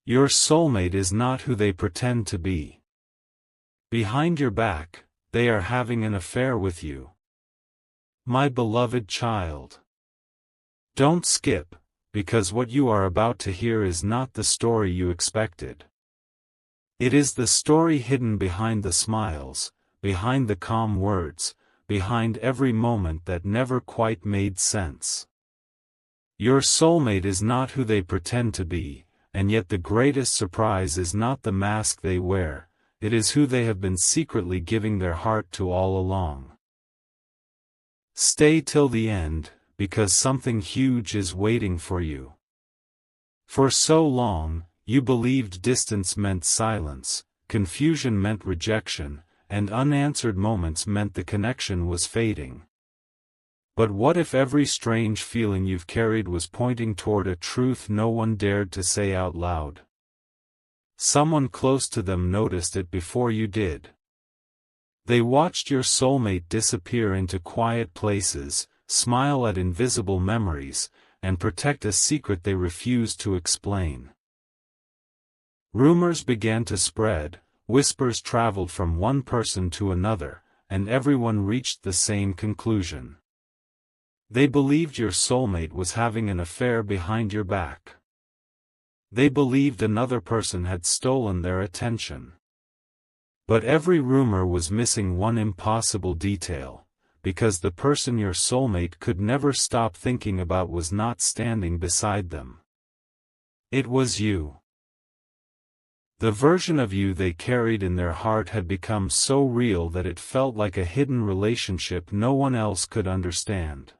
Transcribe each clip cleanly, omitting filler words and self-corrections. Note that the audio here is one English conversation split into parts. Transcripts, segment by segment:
Your soulmate is not who they pretend to be. Behind your back, they are having an affair with you. My beloved child. Don't skip, because what you are about to hear is not the story you expected. It is the story hidden behind the smiles, behind the calm words, behind every moment that never quite made sense. Your soulmate is not who they pretend to be, and yet the greatest surprise is not the mask they wear, it is who they have been secretly giving their heart to all along. Stay till the end, because something huge is waiting for you. For so long, you believed distance meant silence, confusion meant rejection, and unanswered moments meant the connection was fading. But what if every strange feeling you've carried was pointing toward a truth no one dared to say out loud? Someone close to them noticed it before you did. They watched your soulmate disappear into quiet places, smile at invisible memories, and protect a secret they refused to explain. Rumors began to spread, whispers traveled from one person to another, and everyone reached the same conclusion. They believed your soulmate was having an affair behind your back. They believed another person had stolen their attention. But every rumor was missing one impossible detail, because the person your soulmate could never stop thinking about was not standing beside them. It was you. The version of you they carried in their heart had become so real that it felt like a hidden relationship no one else could understand.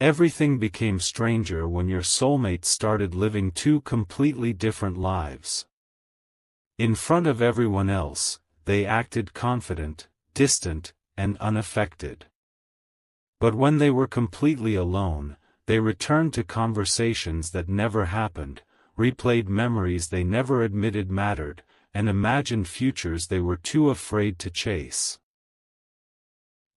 Everything became stranger when your soulmate started living two completely different lives. In front of everyone else, they acted confident, distant, and unaffected. But when they were completely alone, they returned to conversations that never happened, replayed memories they never admitted mattered, and imagined futures they were too afraid to chase.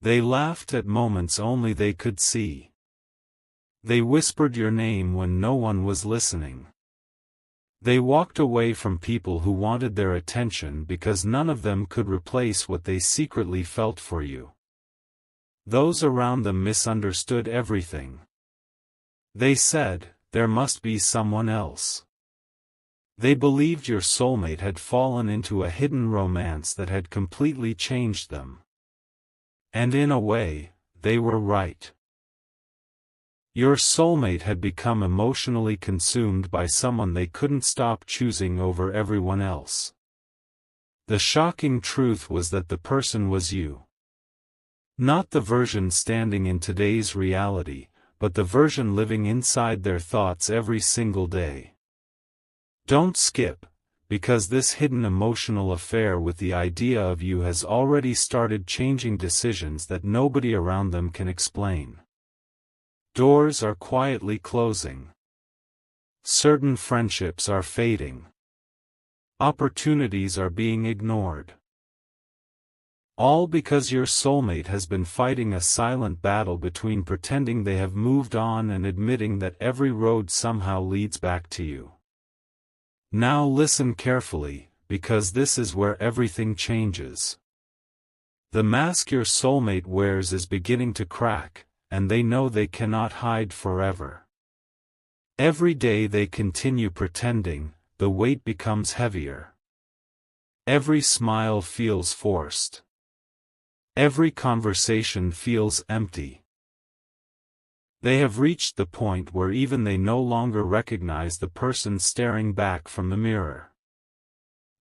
They laughed at moments only they could see. They whispered your name when no one was listening. They walked away from people who wanted their attention because none of them could replace what they secretly felt for you. Those around them misunderstood everything. They said, "There must be someone else." They believed your soulmate had fallen into a hidden romance that had completely changed them. And in a way, they were right. Your soulmate had become emotionally consumed by someone they couldn't stop choosing over everyone else. The shocking truth was that the person was you. Not the version standing in today's reality, but the version living inside their thoughts every single day. Don't skip, because this hidden emotional affair with the idea of you has already started changing decisions that nobody around them can explain. Doors are quietly closing. Certain friendships are fading. Opportunities are being ignored. All because your soulmate has been fighting a silent battle between pretending they have moved on and admitting that every road somehow leads back to you. Now listen carefully, because this is where everything changes. The mask your soulmate wears is beginning to crack, and they know they cannot hide forever. Every day they continue pretending, the weight becomes heavier. Every smile feels forced. Every conversation feels empty. They have reached the point where even they no longer recognize the person staring back from the mirror.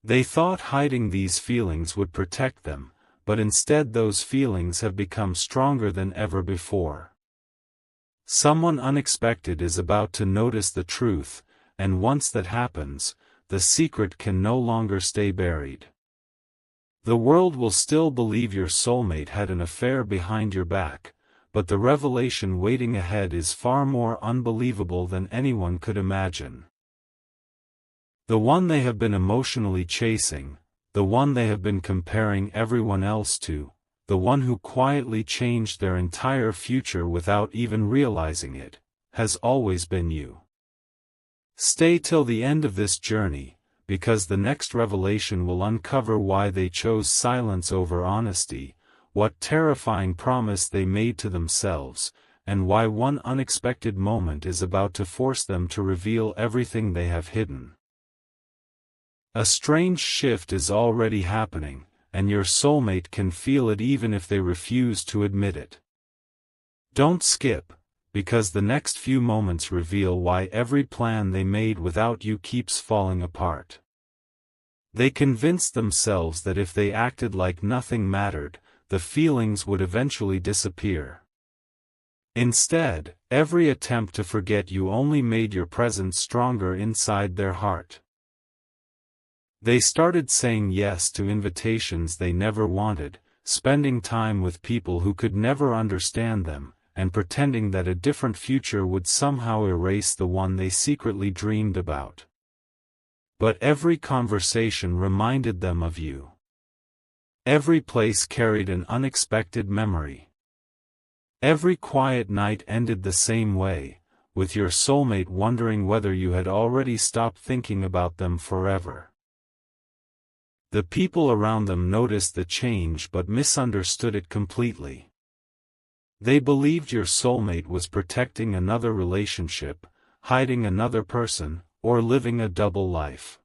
They thought hiding these feelings would protect them, but instead those feelings have become stronger than ever before. Someone unexpected is about to notice the truth, and once that happens, the secret can no longer stay buried. The world will still believe your soulmate had an affair behind your back, but the revelation waiting ahead is far more unbelievable than anyone could imagine. The one they have been emotionally chasing, the one they have been comparing everyone else to, the one who quietly changed their entire future without even realizing it, has always been you. Stay till the end of this journey, because the next revelation will uncover why they chose silence over honesty, what terrifying promise they made to themselves, and why one unexpected moment is about to force them to reveal everything they have hidden. A strange shift is already happening, and your soulmate can feel it even if they refuse to admit it. Don't skip, because the next few moments reveal why every plan they made without you keeps falling apart. They convinced themselves that if they acted like nothing mattered, the feelings would eventually disappear. Instead, every attempt to forget you only made your presence stronger inside their heart. They started saying yes to invitations they never wanted, spending time with people who could never understand them, and pretending that a different future would somehow erase the one they secretly dreamed about. But every conversation reminded them of you. Every place carried an unexpected memory. Every quiet night ended the same way, with your soulmate wondering whether you had already stopped thinking about them forever. The people around them noticed the change but misunderstood it completely. They believed your soulmate was protecting another relationship, hiding another person, or living a double life.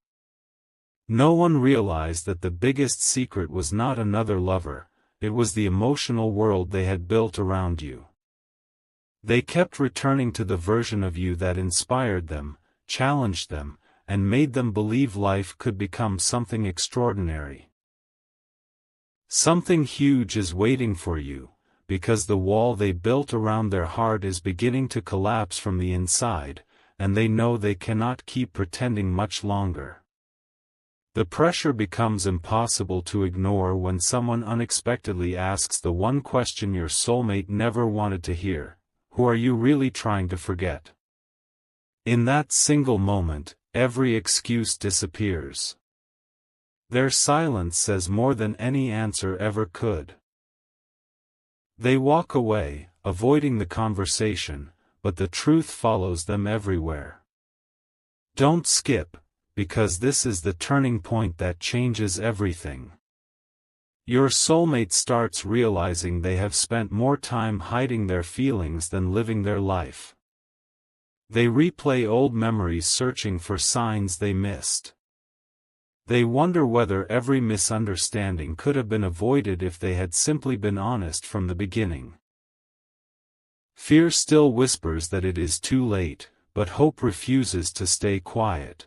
No one realized that the biggest secret was not another lover, it was the emotional world they had built around you. They kept returning to the version of you that inspired them, challenged them, and made them believe life could become something extraordinary. Something huge is waiting for you, because the wall they built around their heart is beginning to collapse from the inside, and they know they cannot keep pretending much longer. The pressure becomes impossible to ignore when someone unexpectedly asks the one question your soulmate never wanted to hear: who are you really trying to forget? In that single moment, every excuse disappears. Their silence says more than any answer ever could. They walk away, avoiding the conversation, but the truth follows them everywhere. Don't skip, because this is the turning point that changes everything. Your soulmate starts realizing they have spent more time hiding their feelings than living their life. They replay old memories searching for signs they missed. They wonder whether every misunderstanding could have been avoided if they had simply been honest from the beginning. Fear still whispers that it is too late, but hope refuses to stay quiet.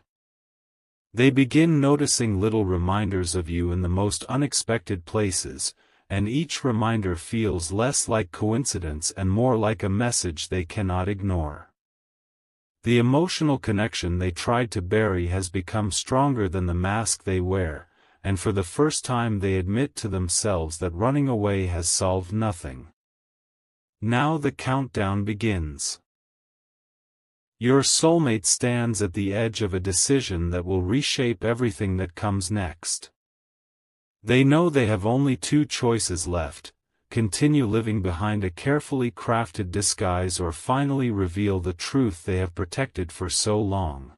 They begin noticing little reminders of you in the most unexpected places, and each reminder feels less like coincidence and more like a message they cannot ignore. The emotional connection they tried to bury has become stronger than the mask they wear, and for the first time they admit to themselves that running away has solved nothing. Now the countdown begins. Your soulmate stands at the edge of a decision that will reshape everything that comes next. They know they have only two choices left: continue living behind a carefully crafted disguise or finally reveal the truth they have protected for so long.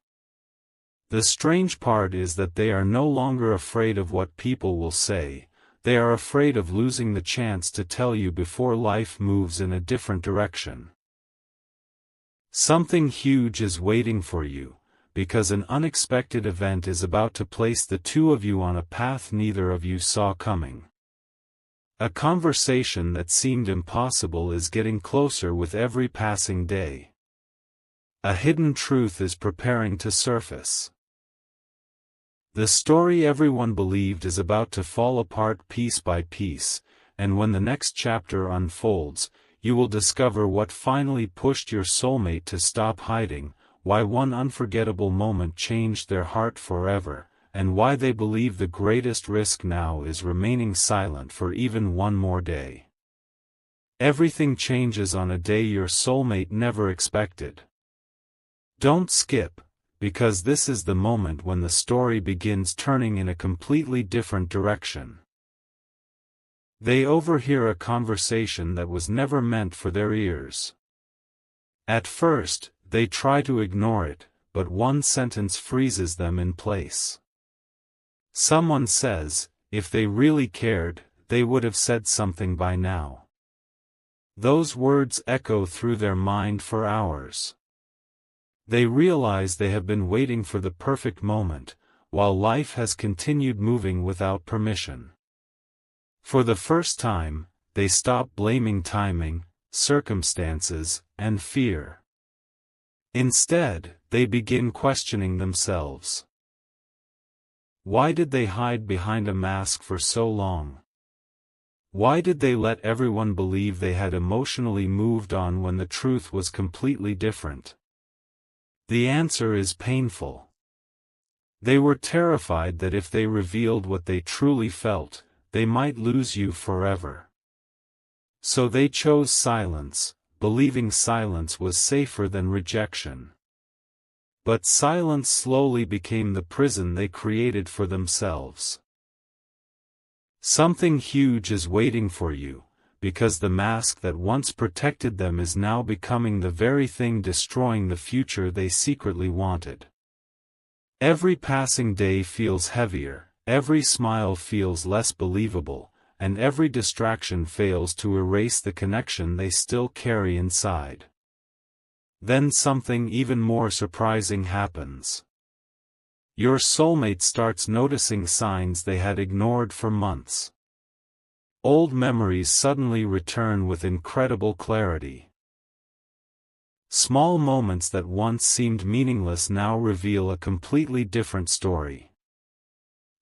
The strange part is that they are no longer afraid of what people will say, they are afraid of losing the chance to tell you before life moves in a different direction. Something huge is waiting for you, because an unexpected event is about to place the two of you on a path neither of you saw coming. A conversation that seemed impossible is getting closer with every passing day. A hidden truth is preparing to surface. The story everyone believed is about to fall apart piece by piece, and when the next chapter unfolds, you will discover what finally pushed your soulmate to stop hiding, why one unforgettable moment changed their heart forever, and why they believe the greatest risk now is remaining silent for even one more day. Everything changes on a day your soulmate never expected. Don't skip, because this is the moment when the story begins turning in a completely different direction. They overhear a conversation that was never meant for their ears. At first, they try to ignore it, but one sentence freezes them in place. Someone says, if they really cared, they would have said something by now. Those words echo through their mind for hours. They realize they have been waiting for the perfect moment, while life has continued moving without permission. For the first time, they stop blaming timing, circumstances, and fear. Instead, they begin questioning themselves. Why did they hide behind a mask for so long? Why did they let everyone believe they had emotionally moved on when the truth was completely different? The answer is painful. They were terrified that if they revealed what they truly felt, they might lose you forever. So they chose silence, believing silence was safer than rejection. But silence slowly became the prison they created for themselves. Something huge is waiting for you, because the mask that once protected them is now becoming the very thing destroying the future they secretly wanted. Every passing day feels heavier, every smile feels less believable, and every distraction fails to erase the connection they still carry inside. Then something even more surprising happens. Your soulmate starts noticing signs they had ignored for months. Old memories suddenly return with incredible clarity. Small moments that once seemed meaningless now reveal a completely different story.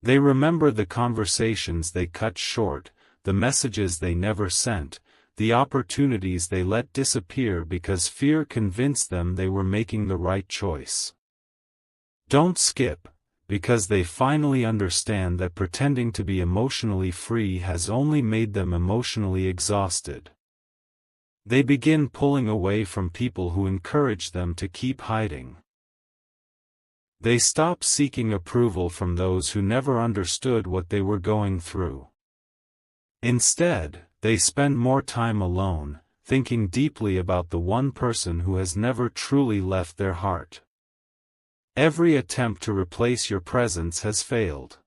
They remember the conversations they cut short, the messages they never sent, the opportunities they let disappear because fear convinced them they were making the right choice. Don't skip, because they finally understand that pretending to be emotionally free has only made them emotionally exhausted. They begin pulling away from people who encourage them to keep hiding. They stop seeking approval from those who never understood what they were going through. Instead, they spend more time alone, thinking deeply about the one person who has never truly left their heart. Every attempt to replace your presence has failed.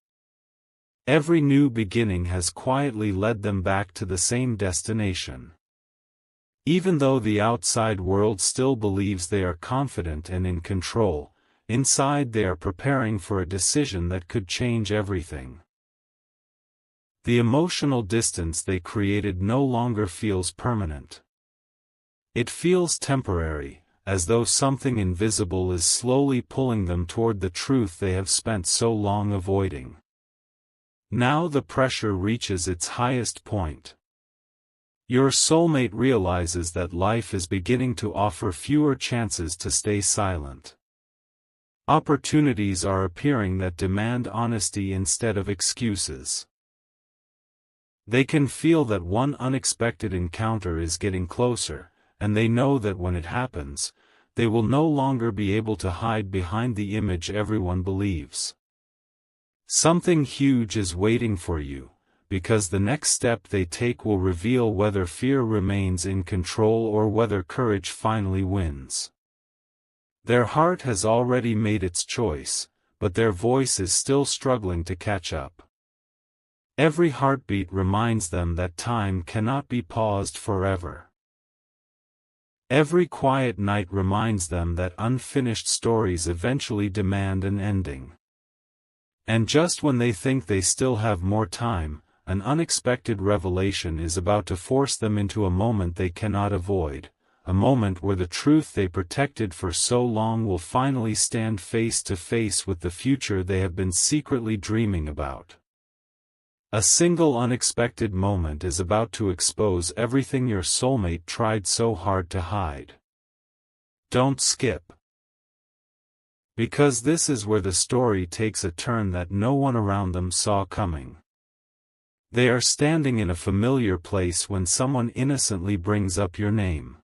Every new beginning has quietly led them back to the same destination. Even though the outside world still believes they are confident and in control, inside they are preparing for a decision that could change everything. The emotional distance they created no longer feels permanent. It feels temporary, as though something invisible is slowly pulling them toward the truth they have spent so long avoiding. Now the pressure reaches its highest point. Your soulmate realizes that life is beginning to offer fewer chances to stay silent. Opportunities are appearing that demand honesty instead of excuses. They can feel that one unexpected encounter is getting closer, and they know that when it happens, they will no longer be able to hide behind the image everyone believes. Something huge is waiting for you, because the next step they take will reveal whether fear remains in control or whether courage finally wins. Their heart has already made its choice, but their voice is still struggling to catch up. Every heartbeat reminds them that time cannot be paused forever. Every quiet night reminds them that unfinished stories eventually demand an ending. And just when they think they still have more time, an unexpected revelation is about to force them into a moment they cannot avoid, a moment where the truth they protected for so long will finally stand face to face with the future they have been secretly dreaming about. A single unexpected moment is about to expose everything your soulmate tried so hard to hide. Don't skip. Because this is where the story takes a turn that no one around them saw coming. They are standing in a familiar place when someone innocently brings up your name.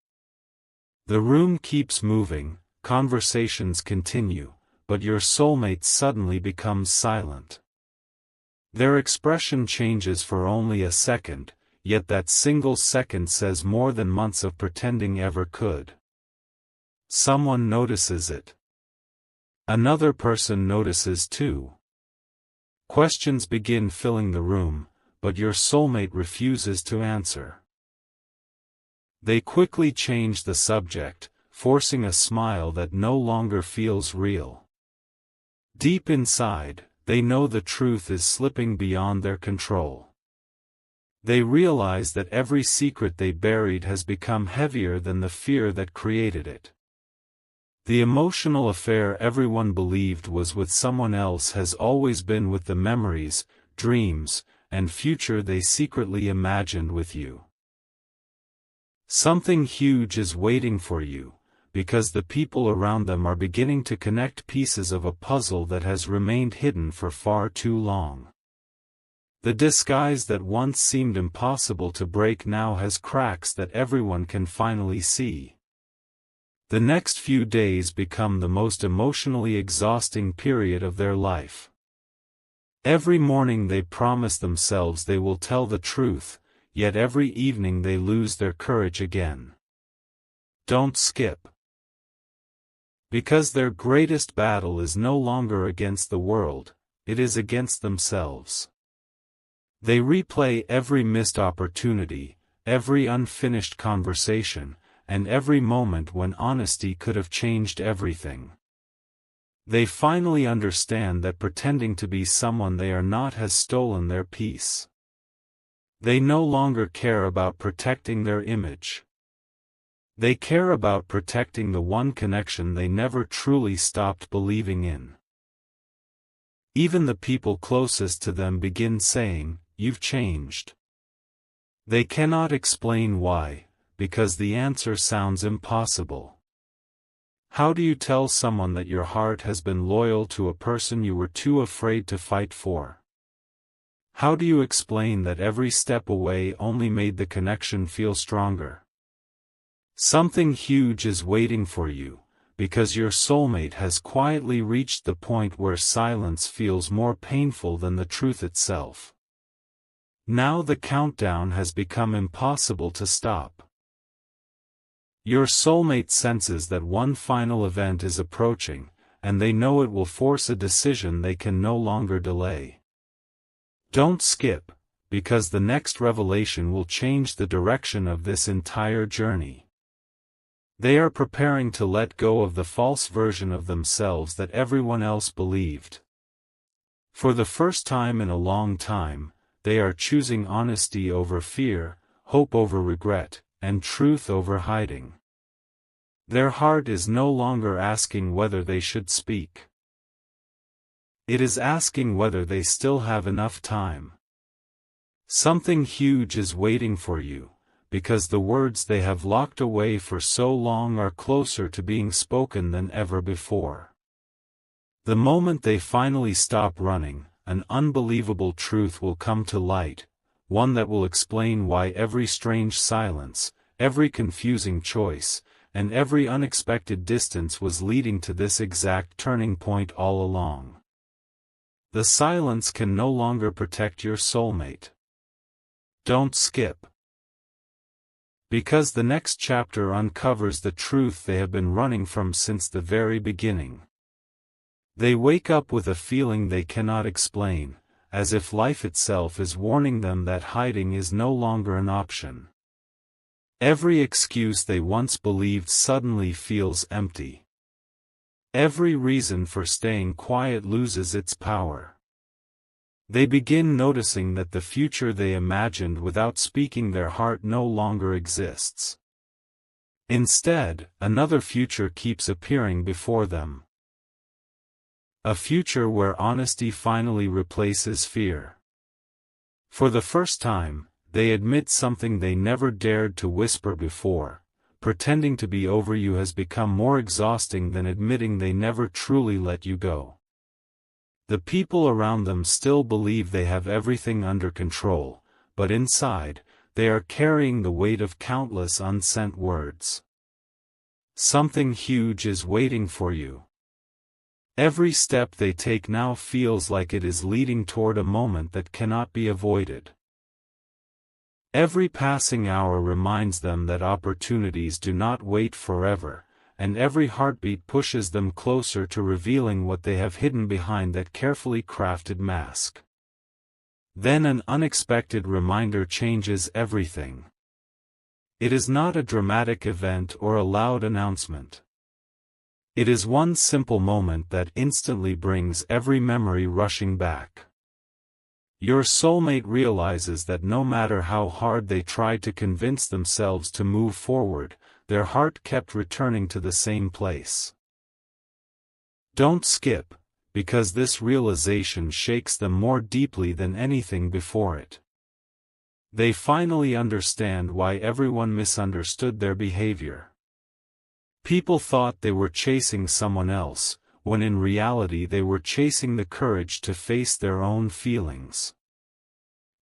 The room keeps moving, conversations continue, but your soulmate suddenly becomes silent. Their expression changes for only a second, yet that single second says more than months of pretending ever could. Someone notices it. Another person notices too. Questions begin filling the room, but your soulmate refuses to answer. They quickly change the subject, forcing a smile that no longer feels real. Deep inside, they know the truth is slipping beyond their control. They realize that every secret they buried has become heavier than the fear that created it. The emotional affair everyone believed was with someone else has always been with the memories, dreams, and future they secretly imagined with you. Something huge is waiting for you, because the people around them are beginning to connect pieces of a puzzle that has remained hidden for far too long. The disguise that once seemed impossible to break now has cracks that everyone can finally see. The next few days become the most emotionally exhausting period of their life. Every morning they promise themselves they will tell the truth, yet every evening they lose their courage again. Don't skip. Because their greatest battle is no longer against the world, it is against themselves. They replay every missed opportunity, every unfinished conversation, and every moment when honesty could have changed everything. They finally understand that pretending to be someone they are not has stolen their peace. They no longer care about protecting their image. They care about protecting the one connection they never truly stopped believing in. Even the people closest to them begin saying, "You've changed." They cannot explain why, because the answer sounds impossible. How do you tell someone that your heart has been loyal to a person you were too afraid to fight for? How do you explain that every step away only made the connection feel stronger? Something huge is waiting for you, because your soulmate has quietly reached the point where silence feels more painful than the truth itself. Now the countdown has become impossible to stop. Your soulmate senses that one final event is approaching, and they know it will force a decision they can no longer delay. Don't skip, because the next revelation will change the direction of this entire journey. They are preparing to let go of the false version of themselves that everyone else believed. For the first time in a long time, they are choosing honesty over fear, hope over regret, and truth over hiding. Their heart is no longer asking whether they should speak. It is asking whether they still have enough time. Something huge is waiting for you, because the words they have locked away for so long are closer to being spoken than ever before. The moment they finally stop running, an unbelievable truth will come to light, one that will explain why every strange silence, every confusing choice, and every unexpected distance was leading to this exact turning point all along. The silence can no longer protect your soulmate. Don't skip. Because the next chapter uncovers the truth they have been running from since the very beginning. They wake up with a feeling they cannot explain, as if life itself is warning them that hiding is no longer an option. Every excuse they once believed suddenly feels empty. Every reason for staying quiet loses its power. They begin noticing that the future they imagined without speaking their heart no longer exists. Instead, another future keeps appearing before them. A future where honesty finally replaces fear. For the first time, they admit something they never dared to whisper before. Pretending to be over you has become more exhausting than admitting they never truly let you go. The people around them still believe they have everything under control, but inside, they are carrying the weight of countless unsent words. Something huge is waiting for you. Every step they take now feels like it is leading toward a moment that cannot be avoided. Every passing hour reminds them that opportunities do not wait forever, and every heartbeat pushes them closer to revealing what they have hidden behind that carefully crafted mask. Then an unexpected reminder changes everything. It is not a dramatic event or a loud announcement. It is one simple moment that instantly brings every memory rushing back. Your soulmate realizes that no matter how hard they tried to convince themselves to move forward, their heart kept returning to the same place. Don't skip, because this realization shakes them more deeply than anything before it. They finally understand why everyone misunderstood their behavior. People thought they were chasing someone else, when in reality they were chasing the courage to face their own feelings.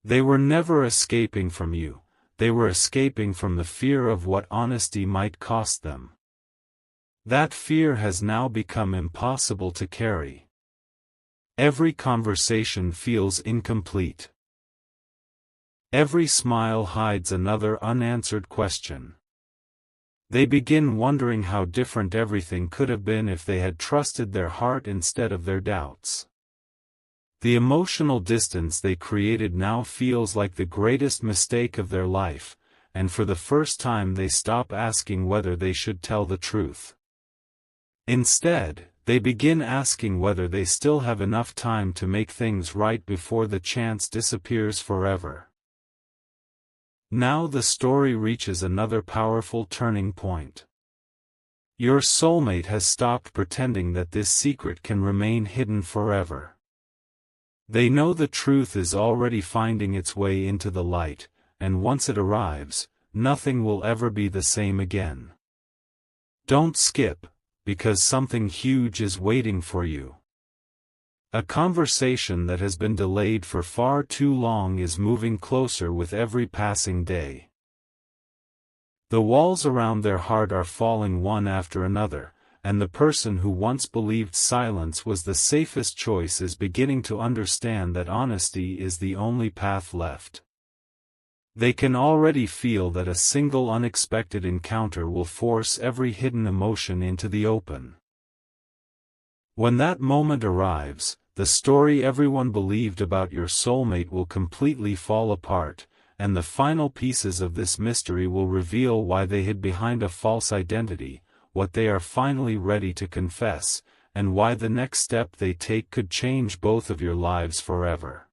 They were never escaping from you, they were escaping from the fear of what honesty might cost them. That fear has now become impossible to carry. Every conversation feels incomplete. Every smile hides another unanswered question. They begin wondering how different everything could have been if they had trusted their heart instead of their doubts. The emotional distance they created now feels like the greatest mistake of their life, and for the first time they stop asking whether they should tell the truth. Instead, they begin asking whether they still have enough time to make things right before the chance disappears forever. Now the story reaches another powerful turning point. Your soulmate has stopped pretending that this secret can remain hidden forever. They know the truth is already finding its way into the light, and once it arrives, nothing will ever be the same again. Don't skip, because something huge is waiting for you. A conversation that has been delayed for far too long is moving closer with every passing day. The walls around their heart are falling one after another, and the person who once believed silence was the safest choice is beginning to understand that honesty is the only path left. They can already feel that a single unexpected encounter will force every hidden emotion into the open. When that moment arrives, the story everyone believed about your soulmate will completely fall apart, and the final pieces of this mystery will reveal why they hid behind a false identity, what they are finally ready to confess, and why the next step they take could change both of your lives forever.